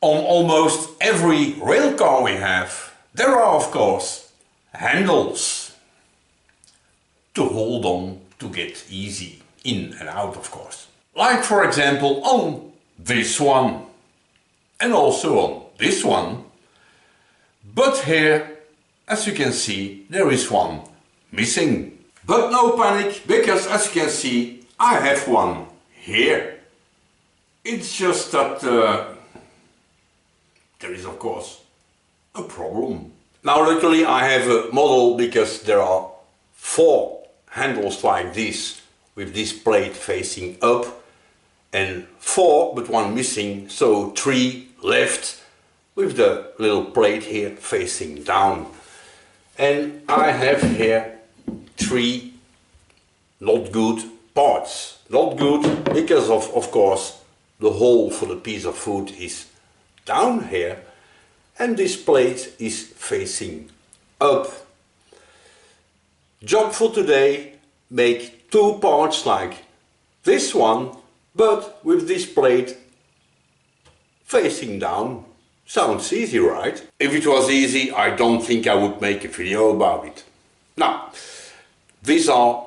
On almost every rail car we have, there are of course handles to hold on to get easy in and out, of course. Like for example on this one and also on this one. But here, as you can see, there is one missing. But no panic, because as you can see, I have one here. It's just that there is of course a problem. Now luckily I have a model because there are 4 handles like this with this plate facing up and 4 but 1 missing, so 3 left with the little plate here facing down. And I have here 3 not good parts. Not good because of course the hole for the piece of food is down here and this plate is facing up. Job for today, make 2 parts like this one, but with this plate facing down. Sounds easy, right? If it was easy, I don't think I would make a video about it. Now, these are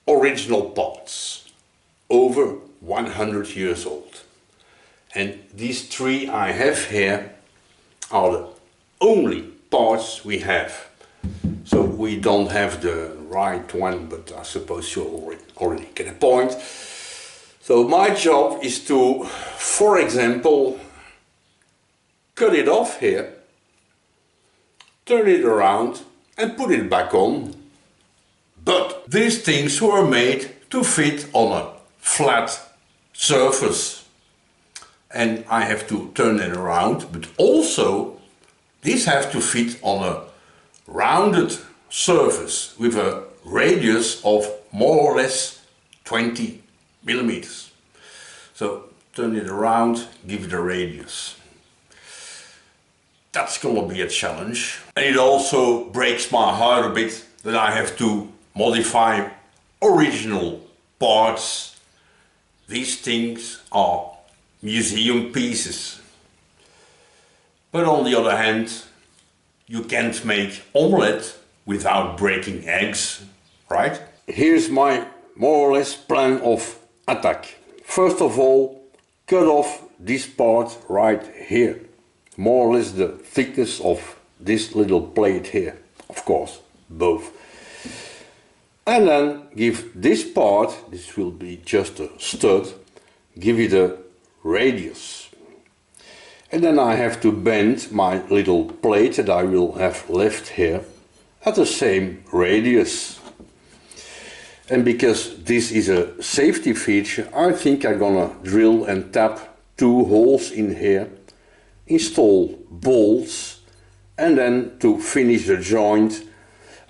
original parts, over 100 years old. And these 3 I have here are the only parts we have. So we don't have the right one, but I suppose you already get a point. So my job is to, for example, cut it off here, turn it around and put it back on. But these things were made to fit on a flat surface. And I have to turn it around, but also these have to fit on a rounded surface with a radius of more or less 20 millimeters. So turn it around, give it a radius. That's gonna be a challenge. And it also breaks my heart a bit that I have to modify original parts. These things are museum pieces. But on the other hand, you can't make omelette without breaking eggs, right? Here's my more or less plan of attack. First of all, cut off this part right here. More or less the thickness of this little plate here. Of course, both. And then give this part, this will be just a stud, give it a radius. And then I have to bend my little plate that I will have left here at the same radius. And because this is a safety feature, I think I'm gonna drill and tap 2 holes in here, install bolts, and then to finish the joint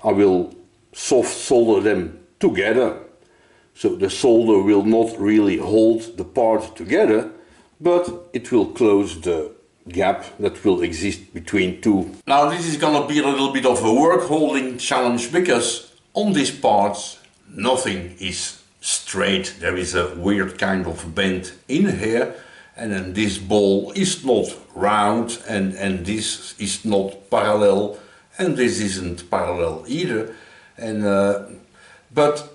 I will soft solder them together. So the solder will not really hold the part together, but it will close the gap that will exist between 2. Now this is gonna be a little bit of a work holding challenge because on these parts nothing is straight. There is a weird kind of bend in here, and then this ball is not round and this is not parallel and this isn't parallel either. And but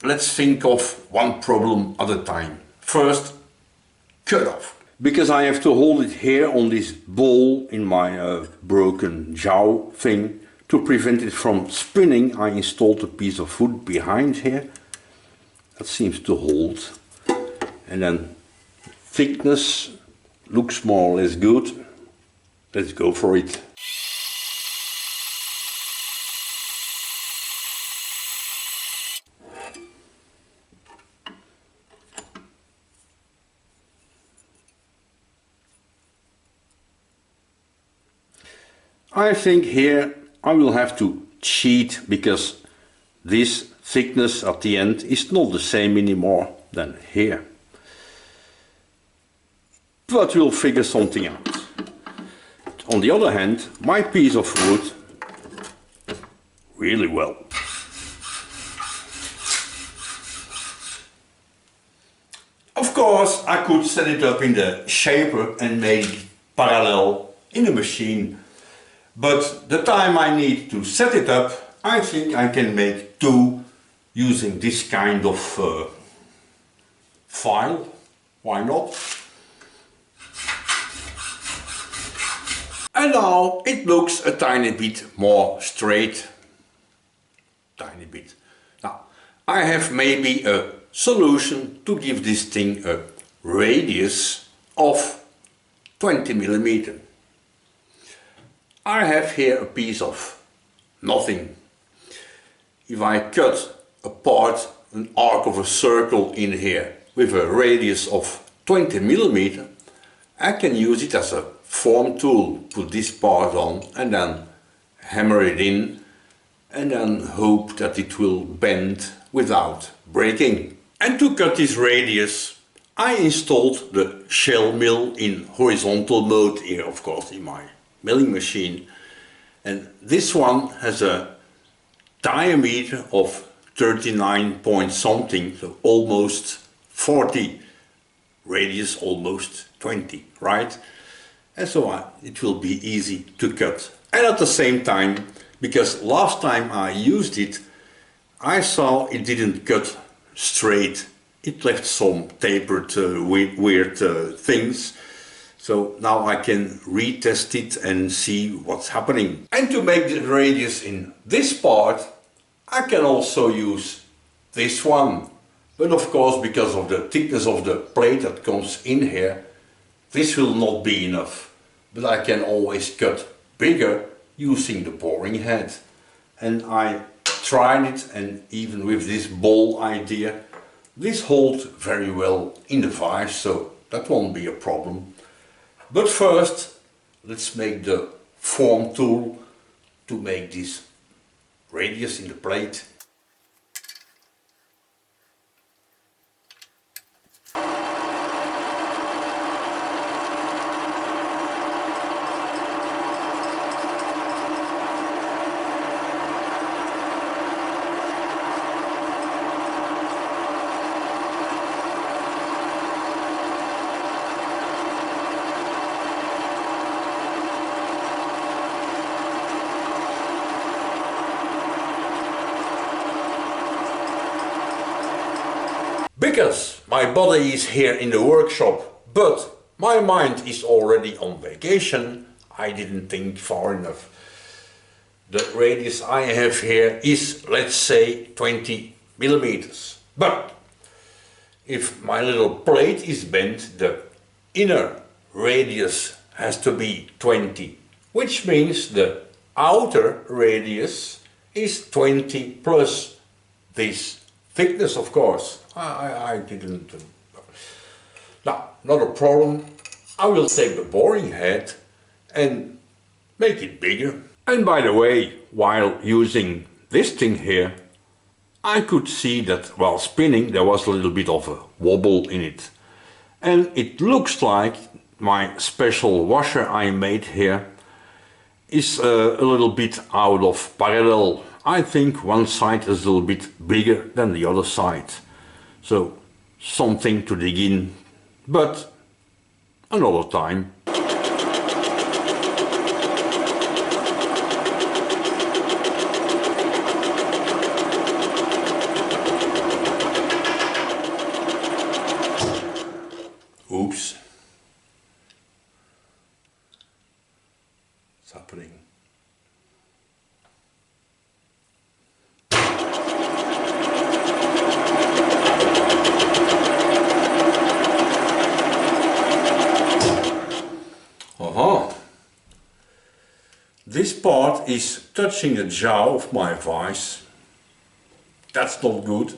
let's think of one problem at a time. First, cut off. Because I have to hold it here on this ball in my broken jowl thing. To prevent it from spinning, I installed a piece of wood behind here. That seems to hold. And then thickness looks more or less good. Let's go for it. I think here I will have to cheat because this thickness at the end is not the same anymore than here. But we'll figure something out. On the other hand, my piece of wood really well. Of course, I could set it up in the shaper and make parallel in the machine. But the time I need to set it up, I think I can make two using this kind of file. Why not? And now it looks a tiny bit more straight. Tiny bit. Now I have maybe a solution to give this thing a radius of 20 millimeter. I have here a piece of nothing. If I cut apart an arc of a circle in here with a radius of 20 millimeter, I can use it as a form tool. Put this part on and then hammer it in and then hope that it will bend without breaking. And to cut this radius, I installed the shell mill in horizontal mode here, of course, in my milling machine. And this one has a diameter of 39 point something, so almost 40, radius almost 20, right? And so it will be easy to cut. And at the same time, because last time I used it, I saw it didn't cut straight. It left some tapered weird things. So now I can retest it and see what's happening. And to make the radius in this part, I can also use this one. But of course, because of the thickness of the plate that comes in here, this will not be enough. But I can always cut bigger using the boring head. And I tried it, and even with this ball idea, this holds very well in the vise, so that won't be a problem. But first, let's make the form tool to make this radius in the plate. Because my body is here in the workshop, but my mind is already on vacation, I didn't think far enough. The radius I have here is, let's say, 20 millimeters. But if my little plate is bent, the inner radius has to be 20, which means the outer radius is 20 plus this thickness, of course. I didn't. Now, not a problem. I will take the boring head and make it bigger. And by the way, while using this thing here, I could see that while spinning there was a little bit of a wobble in it. And it looks like my special washer I made here is a little bit out of parallel. I think one side is a little bit bigger than the other side. So something to dig in, but another time. Oops. What's happening? This part is touching the jaw of my vise. That's not good.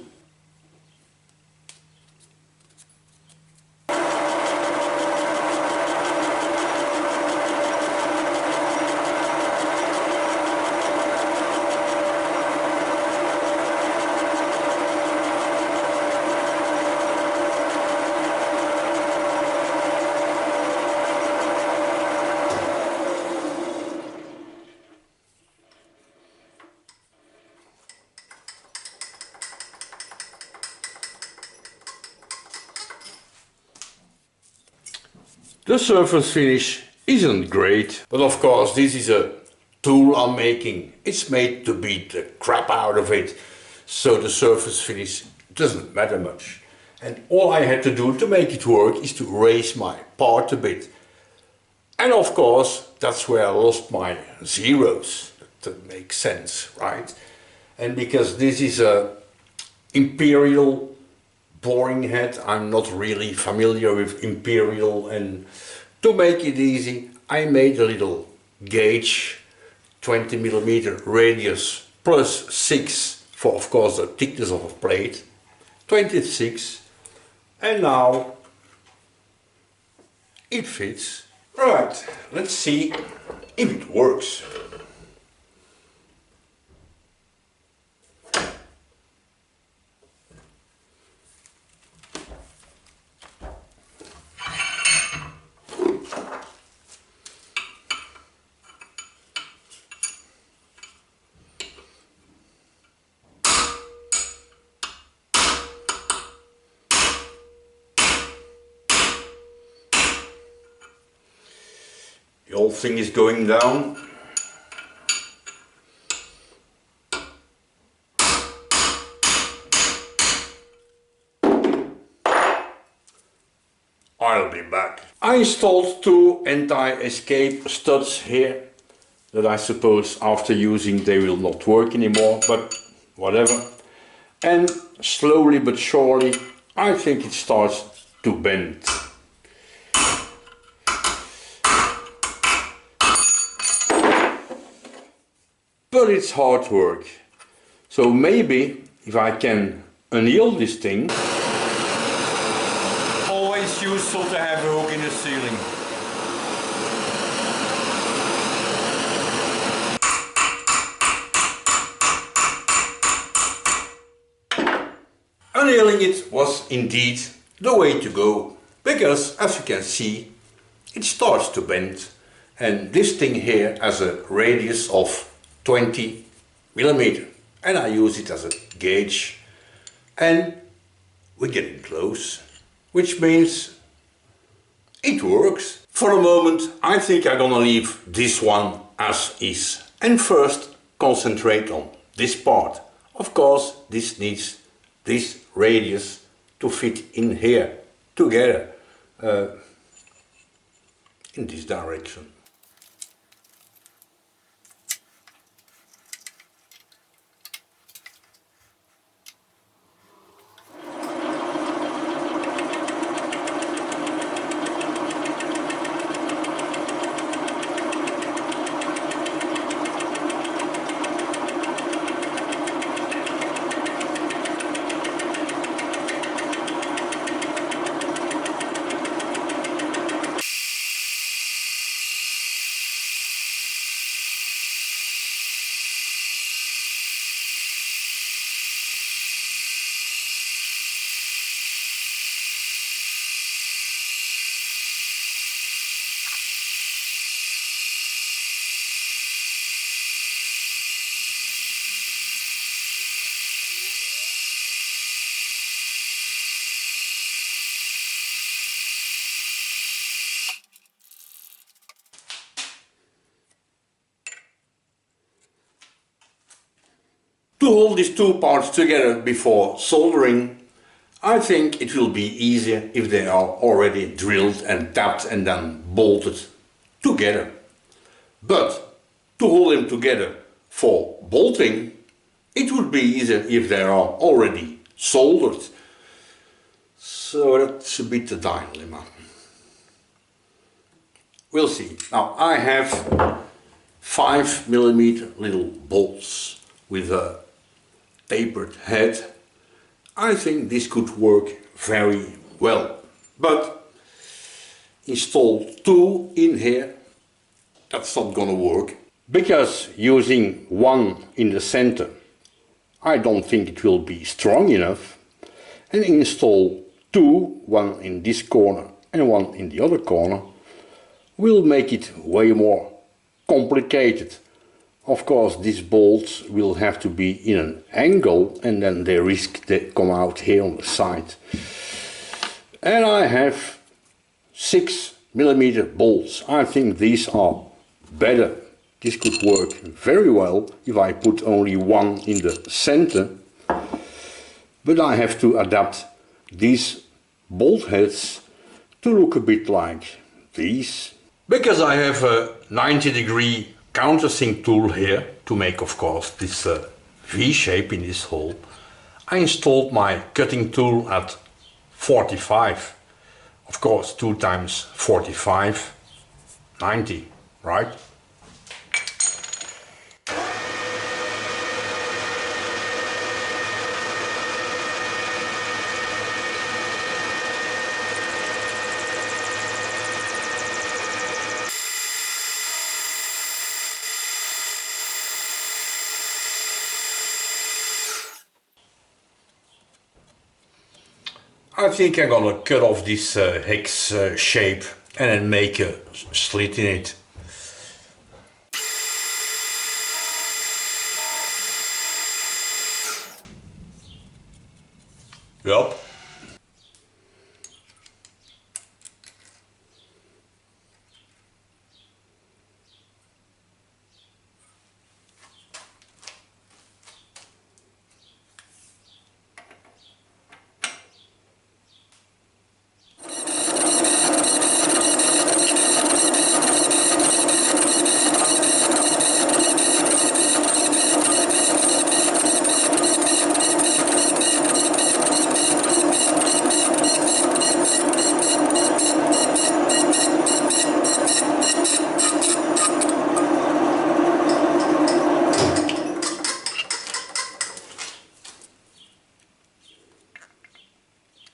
The surface finish isn't great. But of course this is a tool I'm making. It's made to beat the crap out of it, so the surface finish doesn't matter much. And all I had to do to make it work is to raise my part a bit. And of course that's where I lost my zeros. That makes sense, right? And because this is a imperial boring head, I'm not really familiar with imperial, and to make it easy I made a little gauge, 20mm radius plus 6 for of course the thickness of a plate, 26, and now it fits. Right, let's see if it works. The whole thing is going down. I'll be back. I installed two anti-escape studs here that I suppose after using they will not work anymore, but whatever. And slowly but surely I think it starts to bend. But it's hard work. So maybe if I can anneal this thing. Always useful to have a hook in the ceiling. Annealing it was indeed the way to go, because as you can see it starts to bend, and this thing here has a radius of 20mm, and I use it as a gauge, and we're getting close, which means it works. For the moment I think I'm gonna leave this one as is and first concentrate on this part. Of course this needs this radius to fit in here together in this direction. To hold these two parts together before soldering, I think it will be easier if they are already drilled and tapped and then bolted together. But to hold them together for bolting, it would be easier if they are already soldered. So that's a bit the dilemma. We'll see. Now I have 5mm little bolts with a tapered head. I think this could work very well, but install two in here, that's not gonna work, because using one in the center I don't think it will be strong enough, and install two, one in this corner and one in the other corner, will make it way more complicated. Of course these bolts will have to be in an angle, and then they risk they come out here on the side. And I have 6 millimeter bolts. I think these are better. This could work very well if I put only one in the center, but I have to adapt these bolt heads to look a bit like these. Because I have a 90-degree countersink tool here to make, of course, this V shape in this hole, I installed my cutting tool at 45. Of course, 2 times 45, 90, right? I think I'm gonna cut off this hex shape and then make a slit in it. Yup.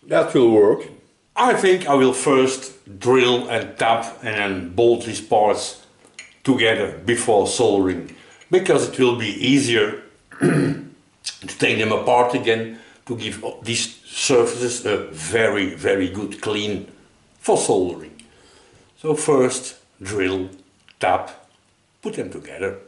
That will work. I think I will first drill and tap and then bolt these parts together before soldering, because it will be easier to take them apart again, to give these surfaces a very good clean for soldering. So first drill, tap, put them together.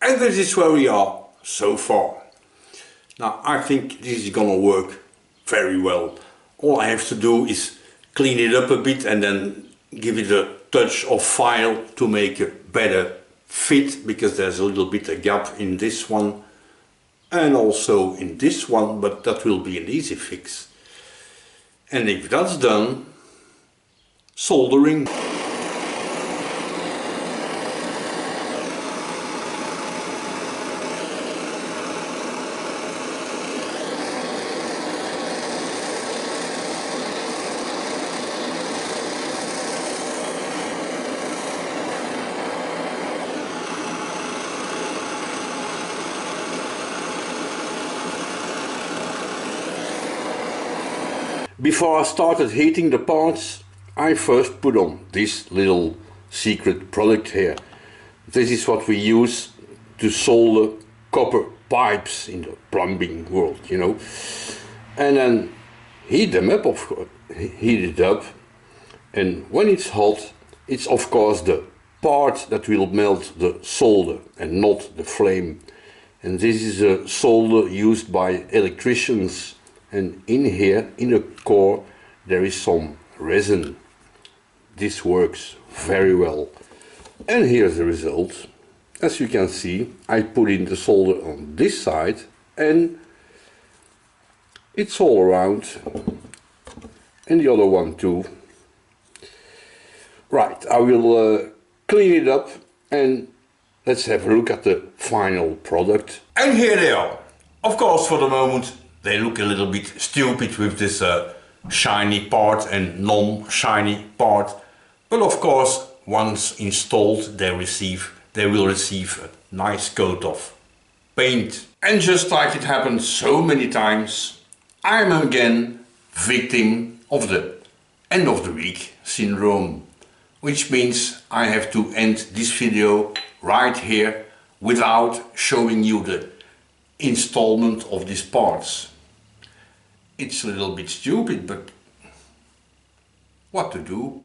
And this is where we are so far. Now I think this is gonna work very well. All I have to do is clean it up a bit and then give it a touch of file to make a better fit, because there's a little bit of gap in this one and also in this one, but that will be an easy fix. And if that's done, soldering. Before I started heating the parts, I first put on this little secret product here. This is what we use to solder copper pipes in the plumbing world, you know. And then heat them up, of course, heat it up. And when it's hot, it's of course the part that will melt the solder and not the flame. And this is a solder used by electricians. And in here, in the core, there is some resin. This works very well. And here's the result. as you can see, I put in the solder on this side and it's all around, and the other one too. Right, I will clean it up and let's have a look at the final product. And here they are. Of course, for the moment they look a little bit stupid with this shiny part and non-shiny part, but of course once installed they will receive a nice coat of paint. And just like it happened so many times, I am again victim of the end of the week syndrome, which means I have to end this video right here without showing you the installment of these parts. It's a little bit stupid, but what to do?